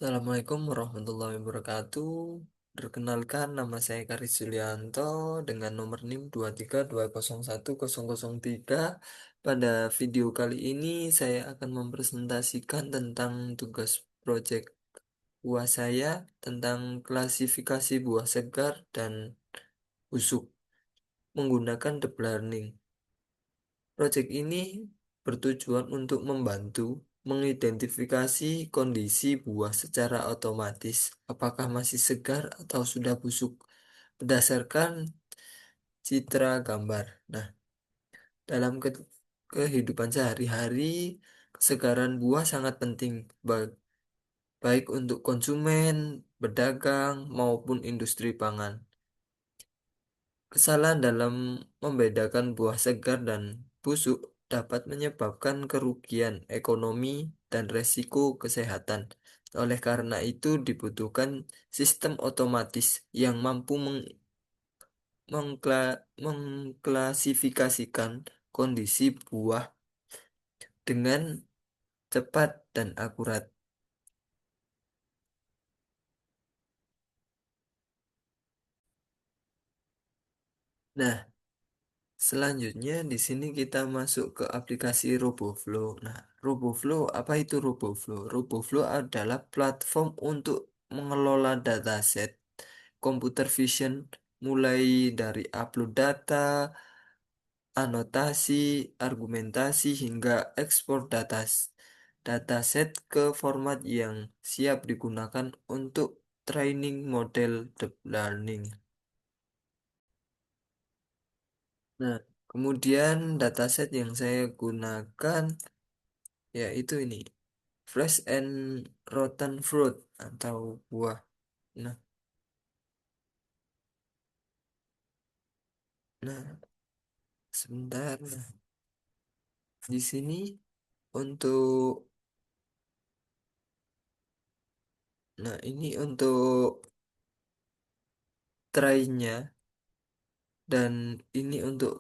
Assalamualaikum warahmatullahi wabarakatuh. Perkenalkan, nama saya Karis Julianto dengan nomor NIM 232010003. Pada video kali ini saya akan mempresentasikan tentang tugas proyek buah saya tentang klasifikasi buah segar dan busuk menggunakan deep learning. Proyek ini bertujuan untuk membantu mengidentifikasi kondisi buah secara otomatis, apakah masih segar atau sudah busuk, berdasarkan citra gambar. Nah, dalam kehidupan sehari-hari, kesegaran buah sangat penting, baik untuk konsumen, pedagang, maupun industri pangan. Kesalahan dalam membedakan buah segar dan busuk dapat menyebabkan kerugian ekonomi dan resiko kesehatan. Oleh karena itu, dibutuhkan sistem otomatis yang mampu mengklasifikasikan kondisi buah dengan cepat dan akurat. Nah, selanjutnya di sini kita masuk ke aplikasi RoboFlow. Nah, RoboFlow apa itu RoboFlow? RoboFlow adalah platform untuk mengelola dataset computer vision mulai dari upload data, anotasi, argumentasi hingga ekspor dataset ke format yang siap digunakan untuk training model deep learning. Nah, kemudian dataset yang saya gunakan yaitu ini, fresh and rotten fruit atau buah. Nah, nah, sebentar. Nah, di sini untuk, nah ini untuk try-nya dan ini untuk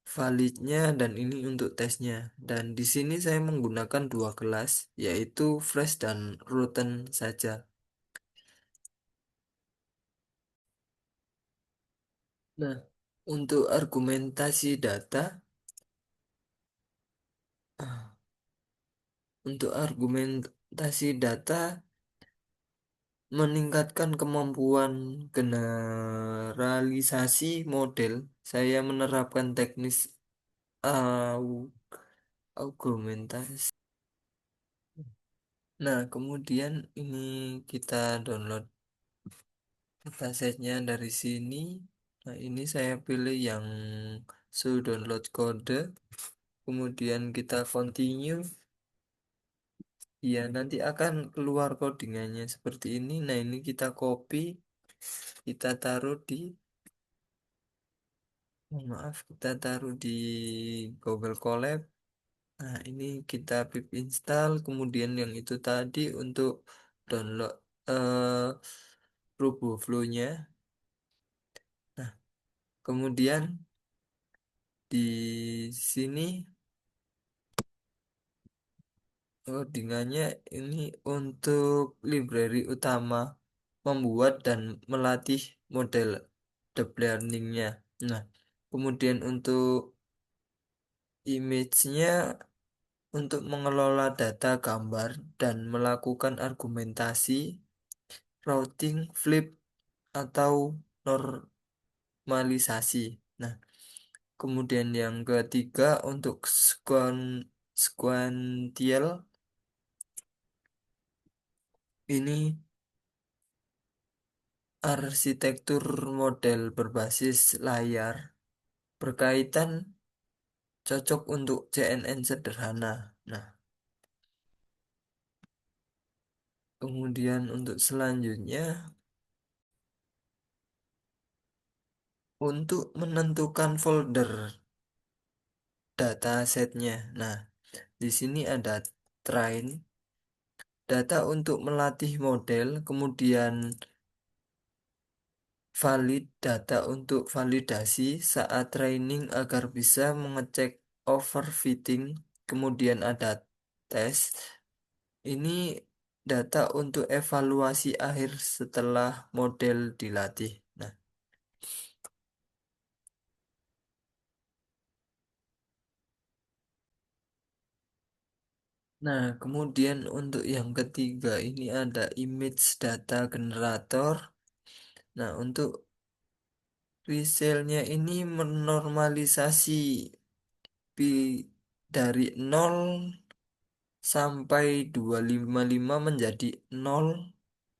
validnya dan ini untuk tesnya. Dan di sini saya menggunakan dua kelas yaitu fresh dan rotten saja. Nah, untuk argumentasi data, ah, untuk argumentasi data meningkatkan kemampuan generalisasi model. Saya menerapkan teknis au- argumentasi. Nah, kemudian ini kita download datasetnya dari sini. Nah, ini saya pilih yang show download kode. Kemudian kita continue. Ya, nanti akan keluar codingannya seperti ini. Nah, ini kita copy, kita taruh di, maaf, kita taruh di Google Colab. Nah, ini kita pip install, kemudian yang itu tadi untuk download RoboFlow-nya. Nah, kemudian di sini codingannya ini untuk library utama membuat dan melatih model deep learning-nya. Nah, kemudian untuk image-nya untuk mengelola data gambar dan melakukan argumentasi, routing, flip, atau normalisasi. Nah, kemudian yang ketiga untuk sequential ini arsitektur model berbasis layar berkaitan cocok untuk CNN sederhana. Nah, kemudian untuk selanjutnya untuk menentukan folder datasetnya. Nah, di sini ada train data untuk melatih model, kemudian valid data untuk validasi saat training agar bisa mengecek overfitting, kemudian ada tes. Ini data untuk evaluasi akhir setelah model dilatih. Nah, kemudian untuk yang ketiga ini ada image data generator. Nah, untuk Resellnya ini menormalisasi pi dari 0 sampai 255 menjadi 0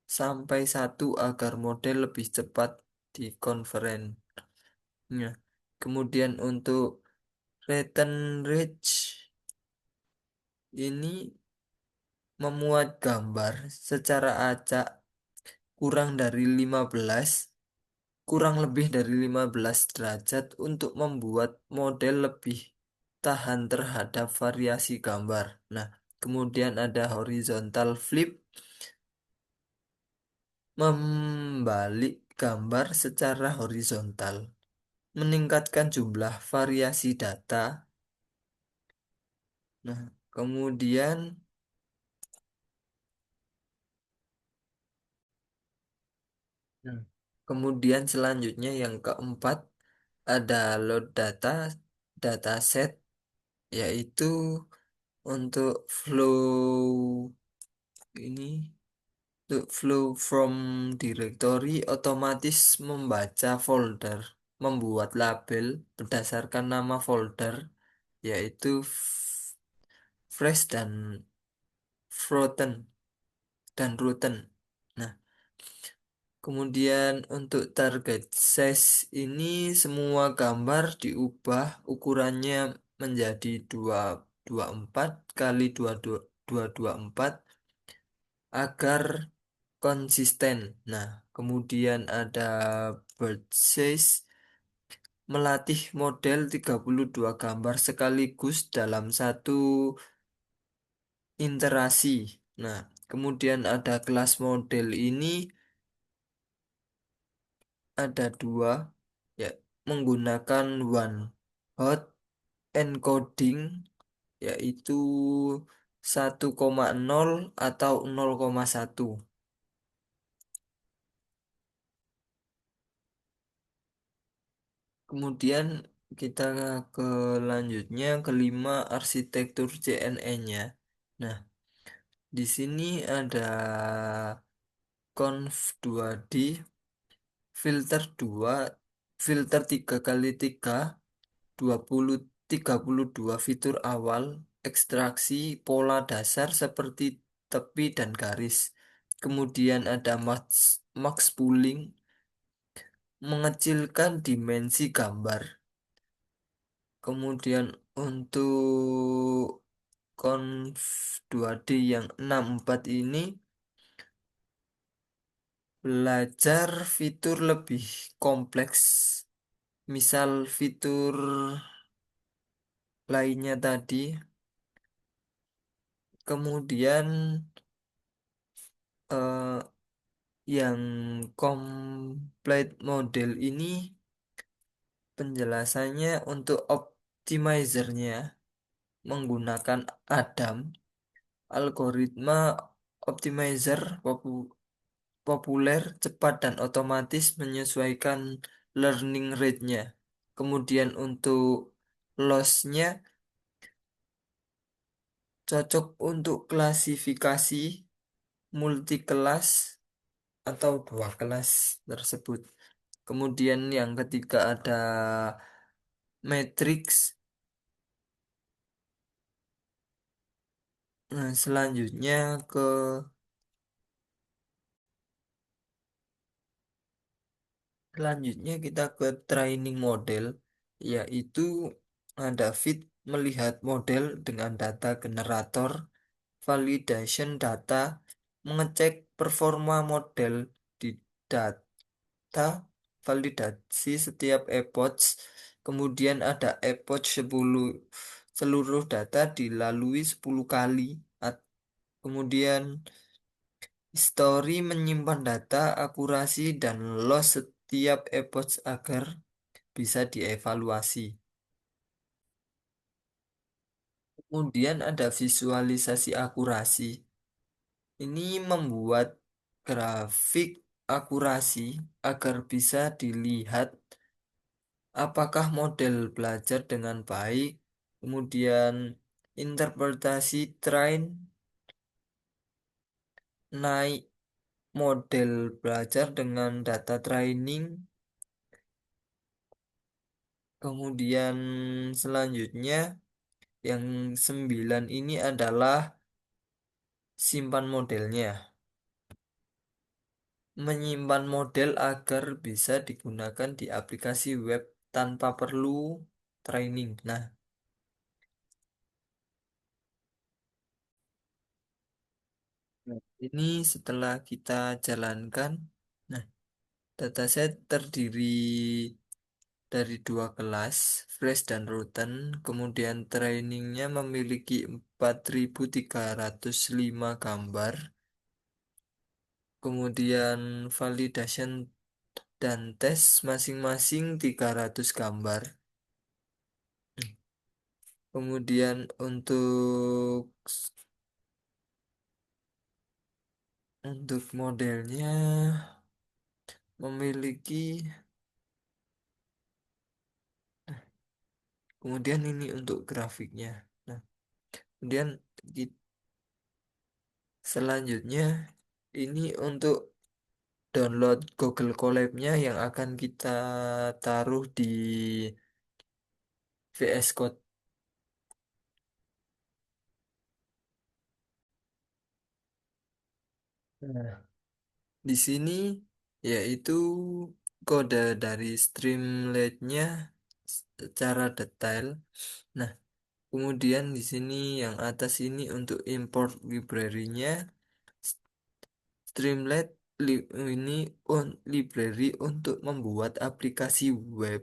sampai 1 agar model lebih cepat dikonferensinya. Kemudian untuk return rate ini memuat gambar secara acak kurang dari 15 kurang lebih dari 15 derajat untuk membuat model lebih tahan terhadap variasi gambar. Nah, kemudian ada horizontal flip, membalik gambar secara horizontal, meningkatkan jumlah variasi data. Nah, kemudian nah, kemudian selanjutnya yang keempat ada load data, dataset, yaitu untuk flow from directory otomatis membaca folder, membuat label berdasarkan nama folder, yaitu fresh dan frozen dan rotten. Nah, kemudian untuk target size ini semua gambar diubah ukurannya menjadi 224 kali 224 agar konsisten. Nah, kemudian ada bird size, melatih model 32 gambar sekaligus dalam satu iterasi. Nah, kemudian ada kelas model ini ada dua, ya, menggunakan one hot encoding, yaitu 1,0 atau 0,1. Kemudian kita ke lanjutnya kelima arsitektur JNE-nya. Nah, di sini ada conv 2D, filter 2, filter 3 kali 3, 32 fitur awal, ekstraksi pola dasar seperti tepi dan garis. Kemudian ada max pooling, mengecilkan dimensi gambar. Kemudian untuk conv 2D yang 64 ini belajar fitur lebih kompleks. Misal fitur lainnya tadi. Kemudian eh, yang complete model ini penjelasannya untuk optimizernya menggunakan Adam, algoritma optimizer populer, cepat, dan otomatis menyesuaikan learning rate-nya. Kemudian untuk loss-nya cocok untuk klasifikasi multi kelas atau dua kelas tersebut. Kemudian yang ketiga ada matrix. Nah, selanjutnya kita ke training model, yaitu ada fit, melihat model dengan data generator, validation data, mengecek performa model di data, validasi setiap epoch, kemudian ada epoch 10, seluruh data dilalui 10 kali. Kemudian history, menyimpan data, akurasi, dan loss setiap epoch agar bisa dievaluasi. Kemudian ada visualisasi akurasi. Ini membuat grafik akurasi agar bisa dilihat apakah model belajar dengan baik, kemudian interpretasi train, naik model belajar dengan data training, kemudian selanjutnya yang 9 ini adalah simpan modelnya. Menyimpan model agar bisa digunakan di aplikasi web tanpa perlu training. Nah, ini setelah kita jalankan, nah, dataset terdiri dari dua kelas, fresh dan routen. Kemudian trainingnya memiliki 4.305 gambar. Kemudian validation dan tes masing-masing 300 gambar. Kemudian untuk modelnya memiliki, kemudian ini untuk grafiknya. Nah, kemudian di- selanjutnya ini untuk download Google Colab-nya yang akan kita taruh di VS Code. Nah, di sini yaitu kode dari Streamlit-nya secara detail. Nah, kemudian di sini yang atas ini untuk import library-nya. Streamlit ini library untuk membuat aplikasi web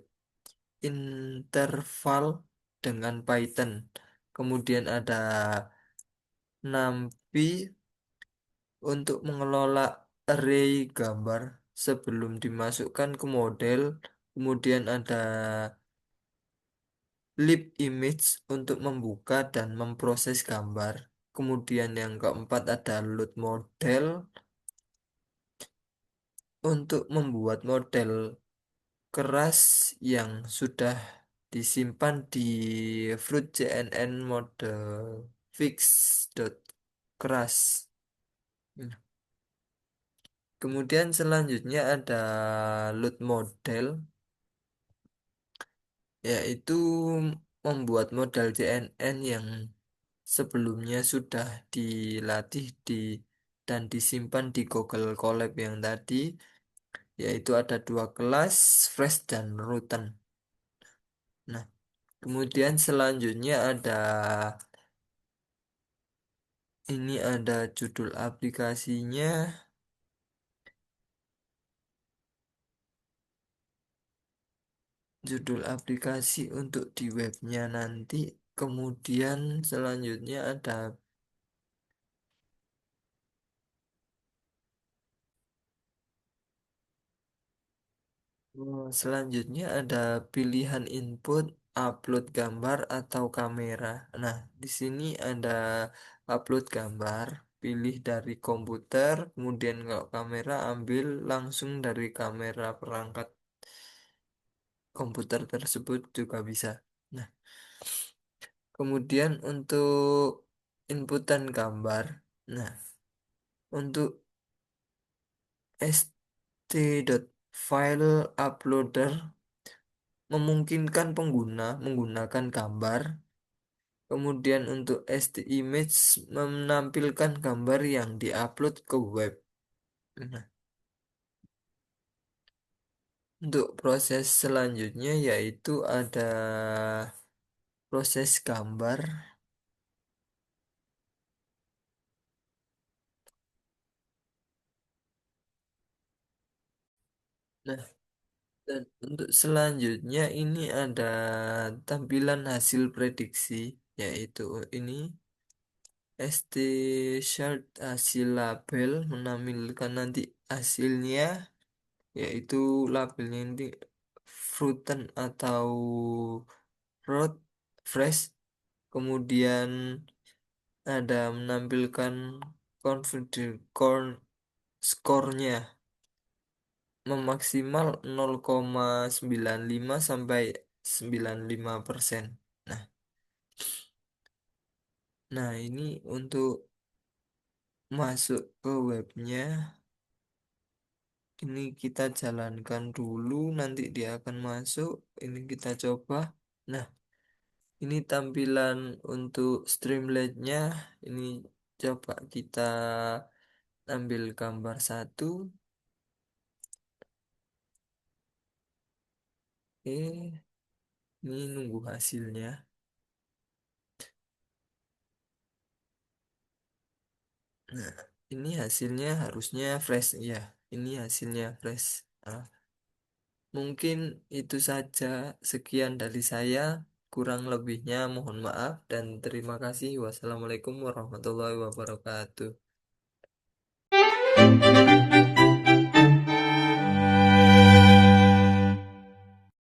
interval dengan Python. Kemudian ada NumPy untuk mengelola array gambar sebelum dimasukkan ke model. Kemudian ada libimage untuk membuka dan memproses gambar. Kemudian yang keempat ada load model untuk membuat model keras yang sudah disimpan di fruitJNN model fix.keras. Hmm. Kemudian selanjutnya ada load model, yaitu membuat model JNN yang sebelumnya sudah dilatih dan disimpan di Google Colab yang tadi, yaitu ada dua kelas, fresh dan routen. Nah, kemudian selanjutnya ada judul aplikasinya, judul aplikasi untuk di webnya nanti. Kemudian selanjutnya ada pilihan input, upload gambar atau kamera. Nah, di sini ada upload gambar, pilih dari komputer, kemudian kalau kamera ambil langsung dari kamera perangkat komputer tersebut juga bisa. Nah, kemudian untuk inputan gambar. Nah, untuk st.file uploader memungkinkan pengguna menggunakan gambar. Kemudian untuk st-image menampilkan gambar yang diupload ke web. Nah, untuk proses selanjutnya yaitu ada proses gambar. Nah, dan untuk selanjutnya ini ada tampilan hasil prediksi, yaitu ini ST chart hasil label menampilkan nanti hasilnya, yaitu labelnya ini fruiten atau road fresh. Kemudian ada menampilkan confidence skornya memaksimal 0,95 sampai 95%. Nah, nah ini untuk masuk ke webnya, ini kita jalankan dulu, nanti dia akan masuk. Ini kita coba. Nah, ini tampilan untuk Streamlit-nya. Ini coba kita ambil gambar satu. Ini nunggu hasilnya. Nah, ini hasilnya harusnya fresh ya. Ini hasilnya fresh. Nah, mungkin itu saja. Sekian dari saya. Kurang lebihnya mohon maaf dan terima kasih. Wassalamualaikum warahmatullahi wabarakatuh.